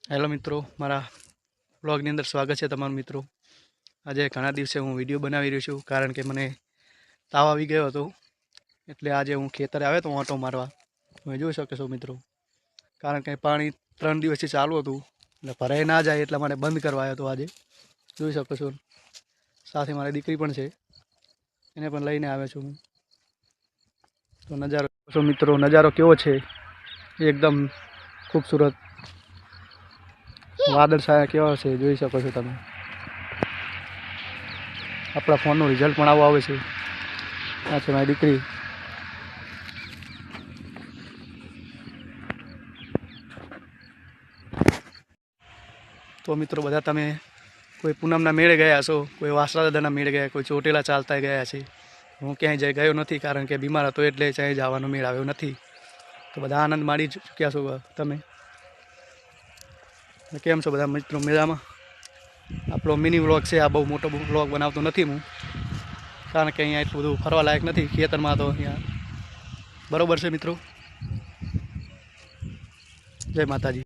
Hello મિત્રો, મારા બ્લોગની અંદર સ્વાગત છે તમારું મિત્રો। આજે ઘણા દિવસે હું વિડીયો બનાવી રહ્યો છું કારણ કે મને તાવ આવી ગયો હતો, એટલે આજે હું ખેતરે આવ્યો તો ઓટો મારવા। તમે જોઈ શકો છો મિત્રો, કારણ કે પાણી 3 દિવસથી ચાલુ હતું એટલે ભરાઈ ના જાય એટલા માટે બંધ કરવા આવ્યો હતો આજે। જોઈ શકો છો, સાથે મારી દીકરી પણ છે, એને પણ લઈને આવ્યો છું હું। તો નજારો મિત્રો, નજારો કેવો છે, એકદમ ખૂબસૂરત। વાદળ છાયા કેવા છે જોઈ શકો છો તમે। આપણા ફોનનું રિઝલ્ટ પણ આવું આવે છે। આ છે મારી દીકરી। તો મિત્રો, બધા તમે કોઈ પૂનમના મેળે ગયા છો, કોઈ વાસરા દાદાના મેળે ગયા, કોઈ ચોટેલા ચાલતા ગયા છે। હું ક્યાંય ગયો નથી કારણ કે બીમાર હતો, એટલે ક્યાંય જવાનો મેળ આવ્યો નથી। તો બધા આનંદ માણી ચૂક્યા છો તમે। કેમ છો બધા મિત્રો? મજામાં? આપણો મિની વ્લોગ છે આ, બહુ મોટો વ્લોગ બનાવતો નથી હું, કારણ કે અહીંયા એટલું બધું ફરવા લાયક નથી ખેતરમાં। તો અહીંયા બરોબર છે મિત્રો। જય માતાજી।